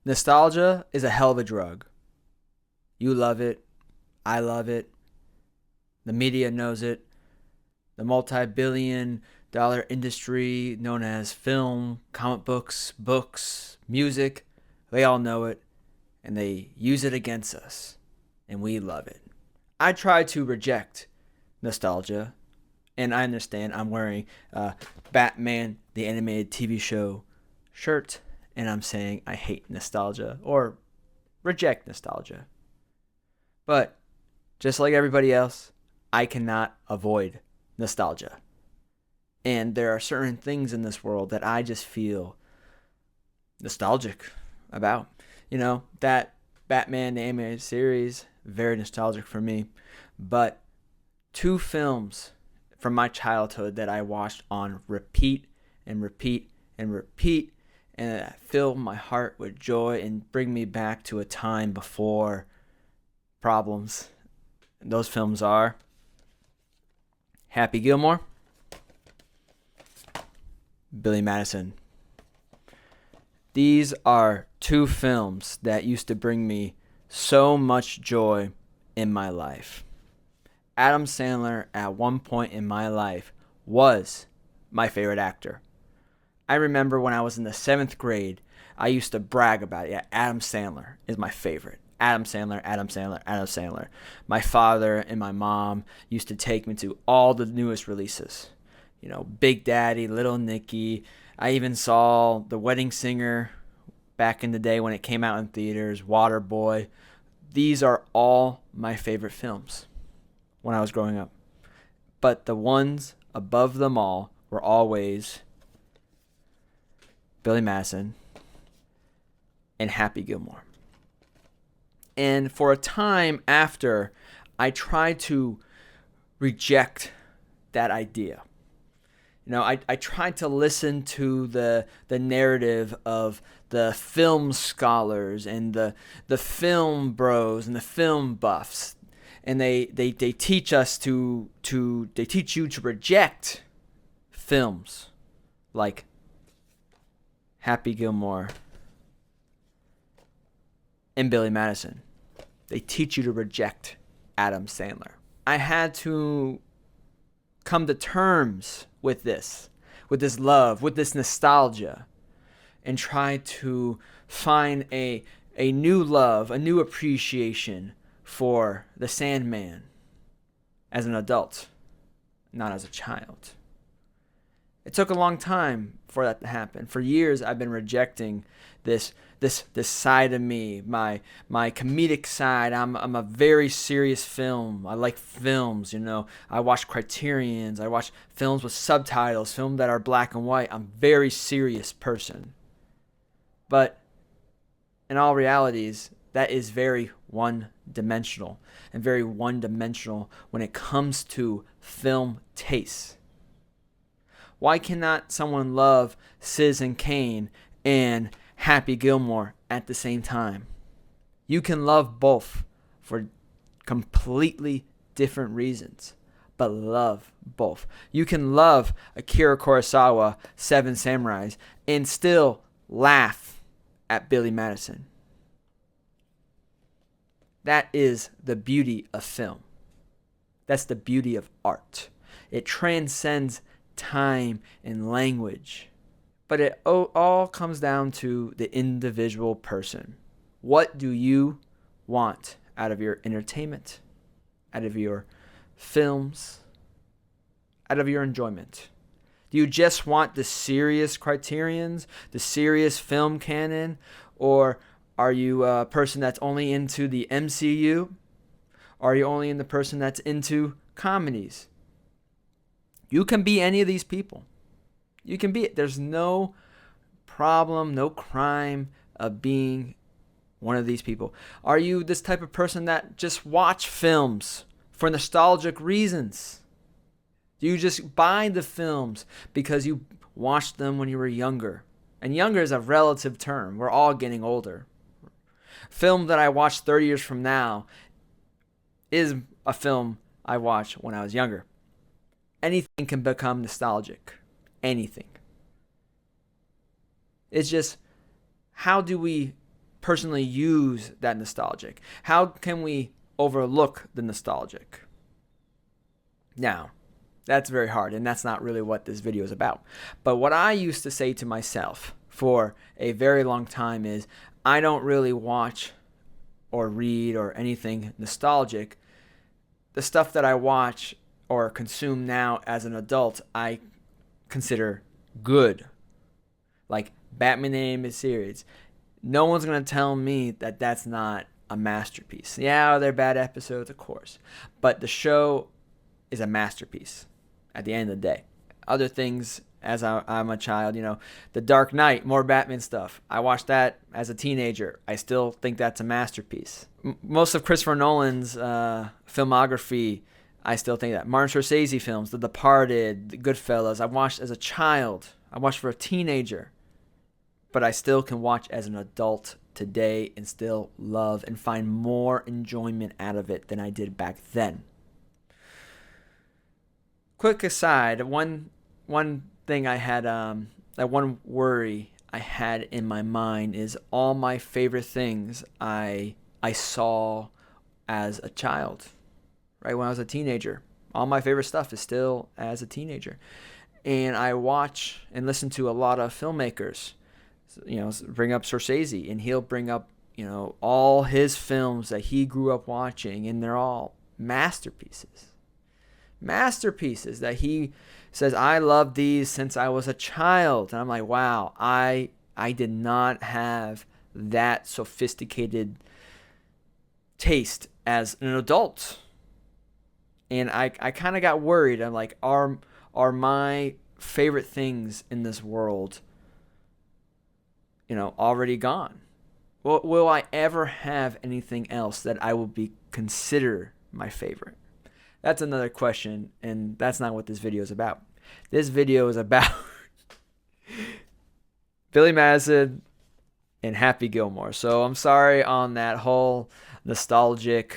Nostalgia is a hell of a drug. You love it. I love it. The media knows it. The multi-billion-dollar industry known as film, comic books, music, they all know it, and they use it against us, and we love it. I try to reject nostalgia, and I understand I'm wearing Batman, the animated TV show shirt, and I'm saying I hate nostalgia or reject nostalgia. But just like everybody else, I cannot avoid nostalgia. And there are certain things in this world that I just feel nostalgic about. That Batman the animated series, very nostalgic for me. But two films from my childhood that I watched on repeat and repeat and repeat, and that fill my heart with joy and bring me back to a time before problems. And those films are Happy Gilmore, Billy Madison. These are two films that used to bring me so much joy in my life. Adam Sandler, at one point in my life, was my favorite actor. I remember when I was in the 7th grade, I used to brag about it. Yeah, Adam Sandler is my favorite. Adam Sandler, Adam Sandler, Adam Sandler. My father and my mom used to take me to all the newest releases. Big Daddy, Little Nicky. I even saw The Wedding Singer back in the day when it came out in theaters, Waterboy. These are all my favorite films when I was growing up. But the ones above them all were always Billy Madison and Happy Gilmore. And for a time after, I tried to reject that idea. I tried to listen to the narrative of the film scholars and the film bros and the film buffs. And they teach us they teach you to reject films like Happy Gilmore and Billy Madison. They teach you to reject Adam Sandler. I had to come to terms with this love, with this nostalgia, and try to find a new love, a new appreciation for the Sandman as an adult, not as a child. It took a long time for that to happen. For years, I've been rejecting this side of me, my comedic side. I'm a very serious film. I like films, I watch Criterions. I watch films with subtitles, films that are black and white. I'm a very serious person. But in all realities, that is very one-dimensional, and very one-dimensional when it comes to film tastes. Why cannot someone love Citizen Kane and Happy Gilmore at the same time? You can love both for completely different reasons, but love both. You can love Akira Kurosawa, Seven Samurais, and still laugh at Billy Madison. That is the beauty of film. That's the beauty of art. It transcends time and language. But it all comes down to the individual person. What do you want out of your entertainment, out of your films, out of your enjoyment? Do you just want the serious criterions, the serious film canon, or are you a person that's only into the MCU? Or are you only in the person that's into comedies? You can be any of these people. You can be it. There's no problem, no crime of being one of these people. Are you this type of person that just watch films for nostalgic reasons? Do you just buy the films because you watched them when you were younger? And younger is a relative term. We're all getting older. Film that I watch 30 years from now is a film I watched when I was younger. Anything can become nostalgic. Anything. It's just, how do we personally use that nostalgic? How can we overlook the nostalgic? Now, that's very hard, and that's not really what this video is about. But what I used to say to myself for a very long time is, I don't really watch or read or anything nostalgic. The stuff that I watch or consume now as an adult, I consider good. Like Batman the Animated Series. No one's going to tell me that that's not a masterpiece. Yeah, are there bad episodes? Of course. But the show is a masterpiece at the end of the day. Other things, as I'm a child, The Dark Knight, more Batman stuff. I watched that as a teenager. I still think that's a masterpiece. Most of Christopher Nolan's filmography, I still think that. Martin Scorsese films, The Departed, The Goodfellas, I watched as a child. I watched for a teenager. But I still can watch as an adult today and still love and find more enjoyment out of it than I did back then. Quick aside, one thing I had, that one worry I had in my mind is all my favorite things I saw as a child, right when I was a teenager. All my favorite stuff is still as a teenager. And I watch and listen to a lot of filmmakers, bring up Scorsese, and he'll bring up, all his films that he grew up watching, and they're all masterpieces. Masterpieces that he says, I love these since I was a child. And I'm like, wow, I did not have that sophisticated taste as an adult. And I kind of got worried. I'm like, are my favorite things in this world, already gone? Will I ever have anything else that I will consider my favorite? That's another question, and that's not what this video is about. This video is about Billy Madison and Happy Gilmore. So I'm sorry on that whole nostalgic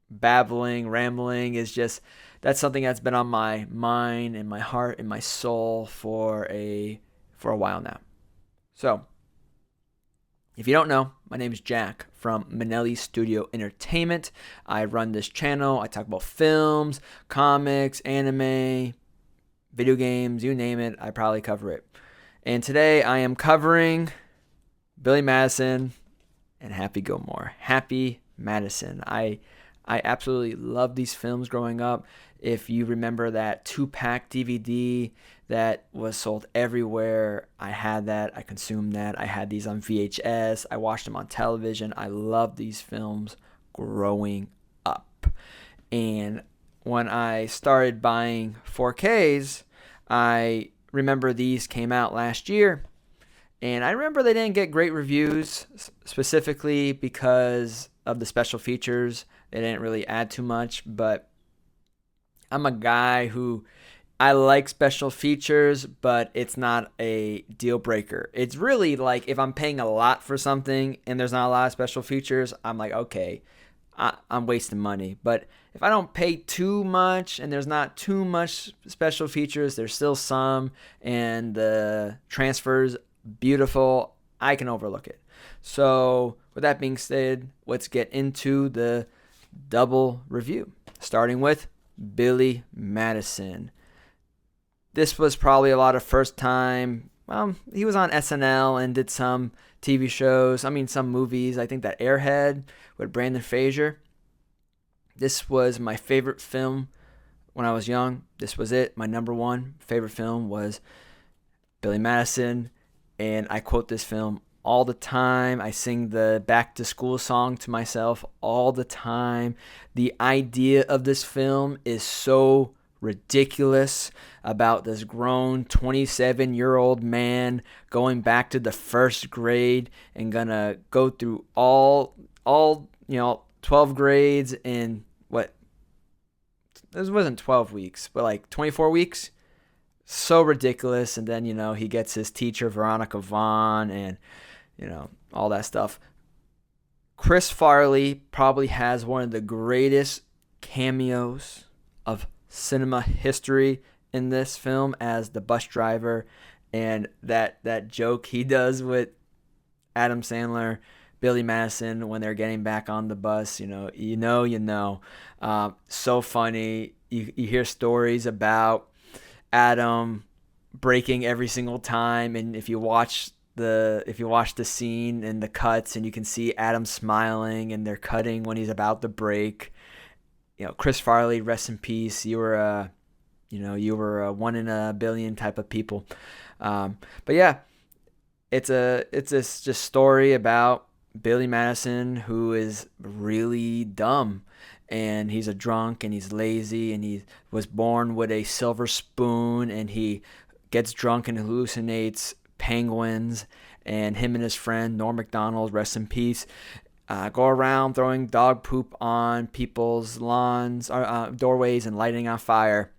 babbling, rambling. That's something that's been on my mind and my heart and my soul for a while now. So, if you don't know, my name is Jack from Manelli Studio Entertainment. I run this channel. I talk about films, comics, anime, video games, you name it, I probably cover it. And today I am covering Billy Madison and Happy Gilmore. Happy Madison. I absolutely loved these films growing up. If you remember that 2-pack DVD that was sold everywhere, I had that. I consumed that. I had these on VHS. I watched them on television. I loved these films growing up. And when I started buying 4Ks, I remember these came out last year. And I remember they didn't get great reviews, specifically because of the special features. They didn't really add too much, but I'm a guy who, I like special features, but it's not a deal breaker. It's really like if I'm paying a lot for something and there's not a lot of special features, I'm like, okay, I'm wasting money. But if I don't pay too much and there's not too much special features, there's still some, and the transfer's beautiful, I can overlook it. So with that being said, let's get into the double review, starting with Billy Madison. This was probably a lot of first time. Well, he was on SNL and did some TV shows. Some movies. I think that Airhead with Brandon Fraser. This was my favorite film when I was young. This was it. My number one favorite film was Billy Madison. And I quote this film all the time. I sing the back to school song to myself all the time. The idea of this film is so ridiculous, about this grown 27-year-old man going back to the first grade and gonna go through all 12 grades in what? This wasn't 12 weeks, but like 24 weeks. So ridiculous. And then, he gets his teacher, Veronica Vaughn, and, all that stuff. Chris Farley probably has one of the greatest cameos of cinema history in this film as the bus driver, and that joke he does with Adam Sandler Billy Madison when they're getting back on the bus. So funny. You hear stories about Adam breaking every single time, and if you watch the scene and the cuts, and you can see Adam smiling, and they're cutting when he's about to break. Chris Farley, rest in peace. You were a 1 in a billion type of people. But yeah, it's this just story about Billy Madison, who is really dumb, and he's a drunk, and he's lazy, and he was born with a silver spoon, and he gets drunk and hallucinates penguins, and him and his friend Norm Macdonald, rest in peace, go around throwing dog poop on people's lawns, doorways, and lighting on fire.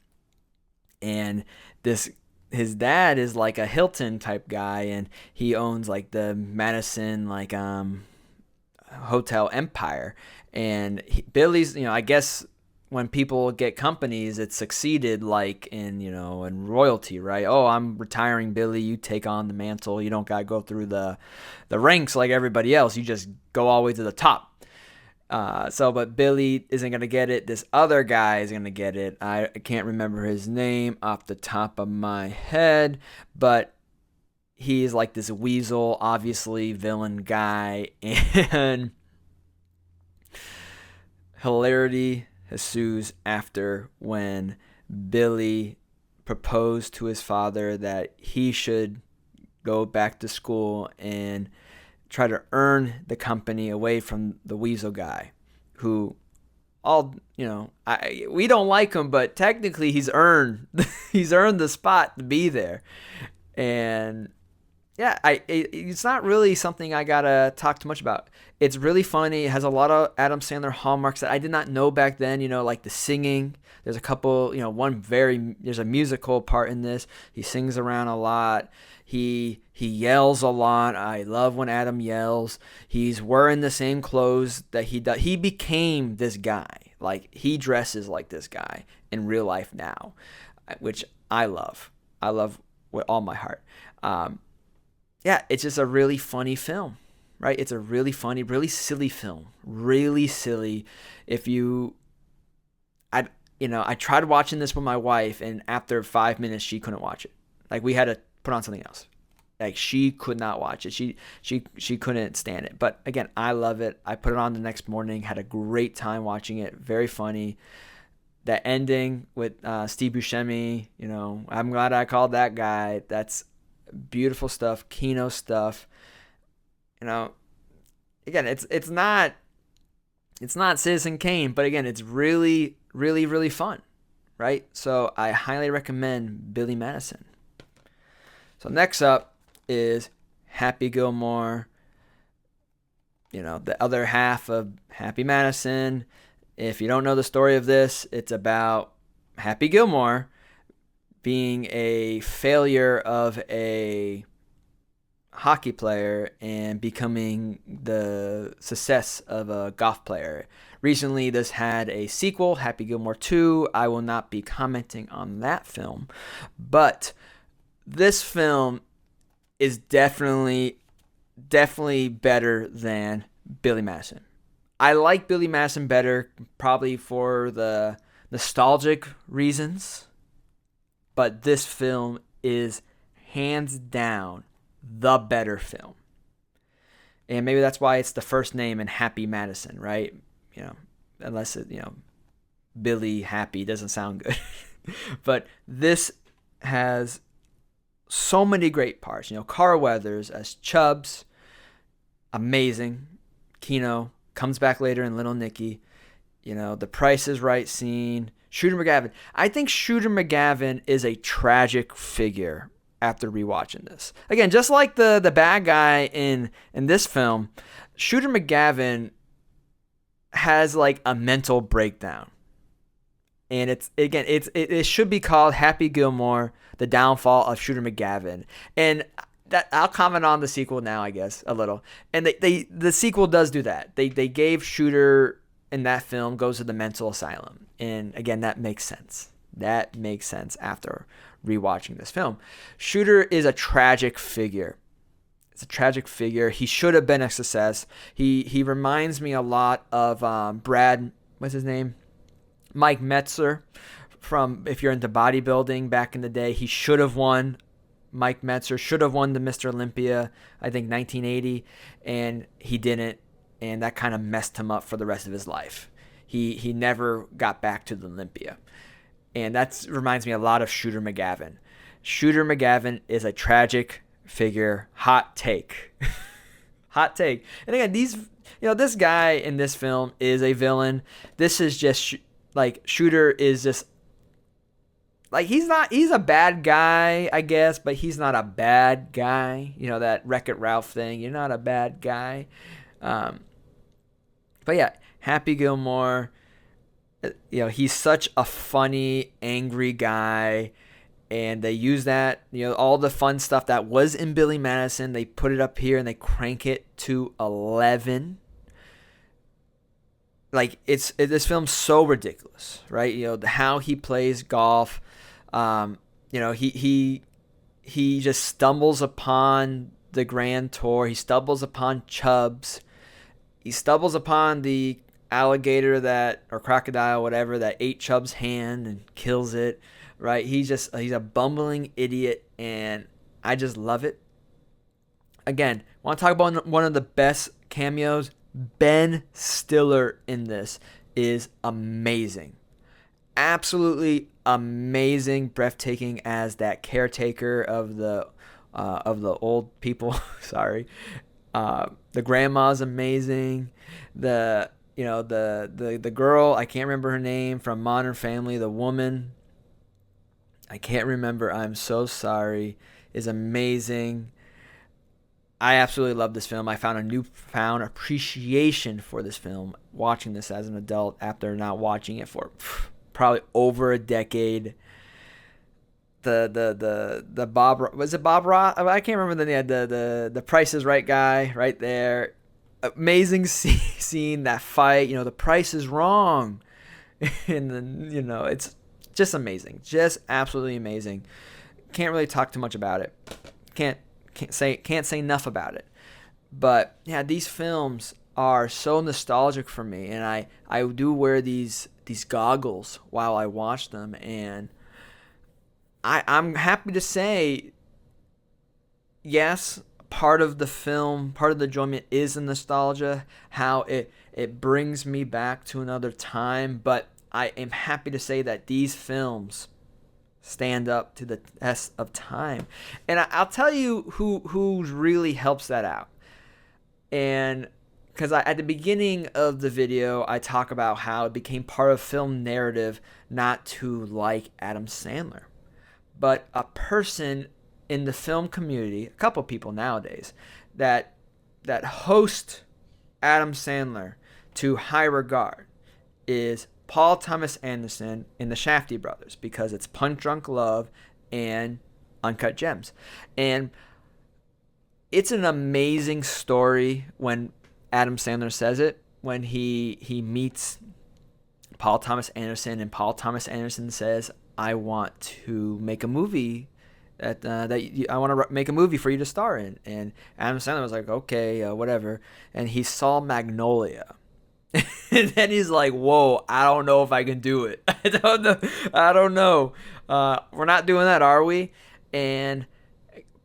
And his dad is like a Hilton type guy, and he owns like the Madison hotel empire. And Billy's, I guess when people get companies, it's succeeded like in royalty, right? Oh, I'm retiring, Billy. You take on the mantle. You don't gotta go through the ranks like everybody else. You just go all the way to the top. But Billy isn't gonna get it. This other guy is gonna get it. I can't remember his name off the top of my head, but he's like this weasel, obviously villain guy, and hilarity ensues after when Billy proposed to his father that he should go back to school and try to earn the company away from the weasel guy, who we don't like him, but technically he's earned the spot to be there. And yeah, it's not really something I gotta talk too much about. It's really funny. It has a lot of Adam Sandler hallmarks that I did not know back then. Like the singing. There's a couple. There's a musical part in this. He sings around a lot. He yells a lot. I love when Adam yells. He's wearing the same clothes that he does. He became this guy. Like, he dresses like this guy in real life now, which I love. I love with all my heart. Yeah, it's just a really funny film, right? It's a really funny, really silly film. Really silly. I tried watching this with my wife, and after 5 minutes, she couldn't watch it. Like, we had to put on something else. Like, she could not watch it. She couldn't stand it. But again, I love it. I put it on the next morning, had a great time watching it. Very funny. That ending with Steve Buscemi, I'm glad I called that guy. That's beautiful stuff. Kino stuff. Again, it's not Citizen Kane, but again, it's really, really, really fun, right? So I highly recommend Billy Madison. So next up is Happy Gilmore, the other half of Happy Madison. If you don't know the story of this, it's about Happy Gilmore being a failure of a hockey player and becoming the success of a golf player. Recently, this had a sequel, Happy Gilmore 2. I will not be commenting on that film, but this film is definitely better than Billy Madison. I like Billy Madison better, probably for the nostalgic reasons, but this film is hands down the better film. And maybe that's why it's the first name in Happy Madison, right? Unless Billy Happy doesn't sound good. But this has so many great parts. Carl Weathers as Chubbs, amazing. Kino comes back later in Little Nicky. The Price is Right scene. Shooter McGavin. I think Shooter McGavin is a tragic figure after rewatching this. Again, just like the bad guy in this film, Shooter McGavin has like a mental breakdown. And it should be called Happy Gilmore, The Downfall of Shooter McGavin. And that I'll comment on the sequel now, I guess, a little. And the sequel does do that. They gave Shooter in that film goes to the mental asylum. And again, that makes sense. That makes sense after rewatching this film. Shooter is a tragic figure. It's a tragic figure. He should have been a success. He reminds me a lot of Brad, what's his name? Mike Metzer from, if you're into bodybuilding back in the day. He should have won. Mike Metzer should have won the Mr. Olympia, I think 1980, and he didn't, and that kind of messed him up for the rest of his life. He never got back to the Olympia. And that reminds me a lot of Shooter McGavin. Shooter McGavin is a tragic figure. Hot take. Hot take. And again, this guy in this film is a villain. This is just like, Shooter is just like, he's a bad guy, I guess, but he's not a bad guy. That Wreck-It Ralph thing. You're not a bad guy. But yeah, Happy Gilmore, he's such a funny, angry guy. And they use that, all the fun stuff that was in Billy Madison, they put it up here and they crank it to 11. Like, this film's so ridiculous, right? How he plays golf. He just stumbles upon the Grand Tour. He stumbles upon Chubbs. He stumbles upon the alligator or crocodile, whatever, that ate Chubbs' hand and kills it. Right, he's a bumbling idiot, and I just love it. Again, want to talk about one of the best cameos? Ben Stiller in this is amazing, absolutely amazing, breathtaking as that caretaker of the old people. Sorry, the grandma's amazing. The girl, I can't remember her name, from Modern Family, the woman, I can't remember, I'm so sorry, is amazing. I absolutely love this film. I found a newfound appreciation for this film watching this as an adult after not watching it for probably over a decade. The Bob, was it Bob Ross? I can't remember the Price is Right guy right there. Amazing scene, that fight. The Price is Wrong, and then it's just amazing, just absolutely amazing. Can't really talk too much about it. Can't say enough about it. But yeah, these films are so nostalgic for me, and I do wear these goggles while I watch them, and I'm happy to say, yes, part of the film, part of the enjoyment is the nostalgia, how it brings me back to another time, but I am happy to say that these films stand up to the test of time. And I'll tell you who really helps that out. And because at the beginning of the video, I talk about how it became part of film narrative not to like Adam Sandler. But a person in the film community, a couple people nowadays, that host Adam Sandler to high regard is Paul Thomas Anderson in the Shafty Brothers, because it's Punch Drunk Love and Uncut Gems. And it's an amazing story when Adam Sandler says it, when he meets Paul Thomas Anderson, and Paul Thomas Anderson says, I want to make a movie I want to make a movie for you to star in. And Adam Sandler was like, okay, whatever. And he saw Magnolia. And then he's like, whoa, I don't know if I can do it. I don't know. We're not doing that, are we? And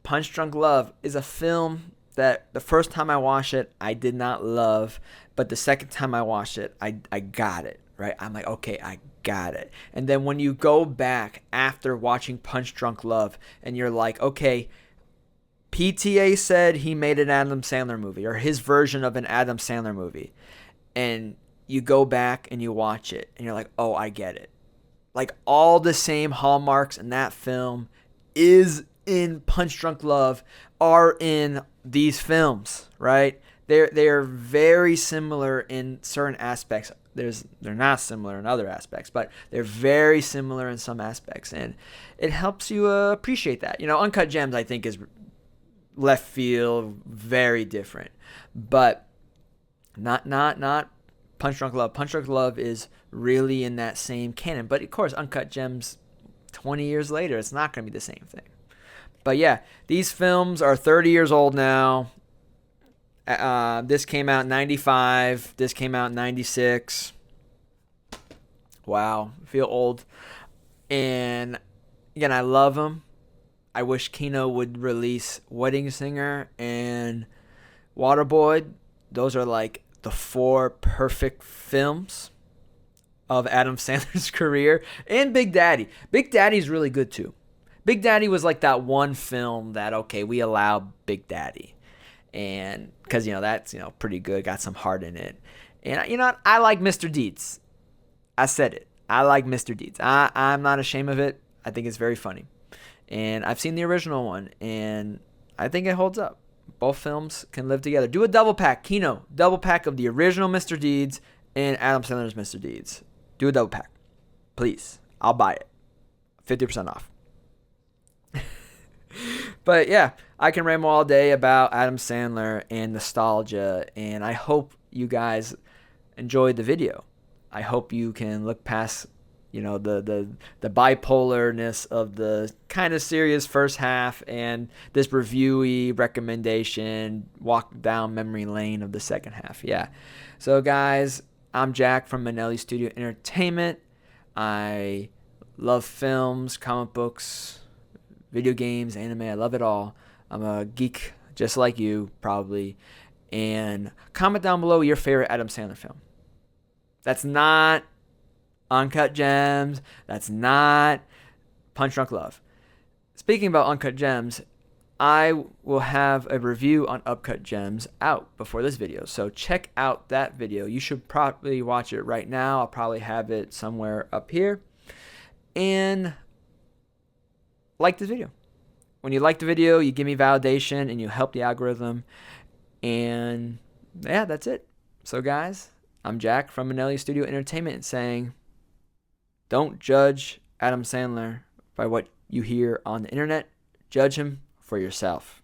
Punch Drunk Love is a film that the first time I watched it, I did not love. But the second time I watched it, I got it, right? I'm like, okay, I got it. And then when you go back after watching Punch Drunk Love and you're like, okay, PTA said he made an Adam Sandler movie, or his version of an Adam Sandler movie. And you go back and you watch it and you're like, oh, I get it. Like, all the same hallmarks in that film is in Punch Drunk Love are in these films, right? They're very similar in certain aspects. They're not similar in other aspects, but they're very similar in some aspects, and it helps you appreciate that. Uncut Gems, I think, is left field, very different, but not Punch Drunk Love. Punch Drunk Love is really in that same canon, but of course, Uncut Gems, 20 years later, it's not going to be the same thing. But yeah, these films are 30 years old now. This came out in 95. This came out in 96. Wow, I feel old. And again, I love them. I wish Kino would release Wedding Singer and Waterboy. Those are like the 4 perfect films of Adam Sandler's career. And Big Daddy. Big Daddy's really good too. Big Daddy was like that one film that, okay, we allow Big Daddy. And because, that's, pretty good. Got some heart in it. And, I like Mr. Deeds. I said it. I like Mr. Deeds. I'm not ashamed of it. I think it's very funny. And I've seen the original one, and I think it holds up. Both films can live together. Do a double pack, Kino. Double pack of the original Mr. Deeds and Adam Sandler's Mr. Deeds. Do a double pack. Please. I'll buy it. 50% off. But yeah, I can ramble all day about Adam Sandler and nostalgia, and I hope you guys enjoyed the video. I hope you can look past, the bipolarness of the kind of serious first half and this reviewy recommendation walk down memory lane of the second half. Yeah. So guys, I'm Jack from Manelli Studio Entertainment. I love films, comic books, video games, anime. I love it all. I'm a geek just like you, probably. And comment down below your favorite Adam Sandler film. That's not Uncut Gems. That's not Punch Drunk Love. Speaking about Uncut Gems, I will have a review on Uncut Gems out before this video. So check out that video. You should probably watch it right now. I'll probably have it somewhere up here. And like this video. When you like the video, you give me validation and you help the algorithm. And yeah, that's it. So guys, I'm Jack from Manelli Studio Entertainment saying, don't judge Adam Sandler by what you hear on the internet. Judge him for yourself.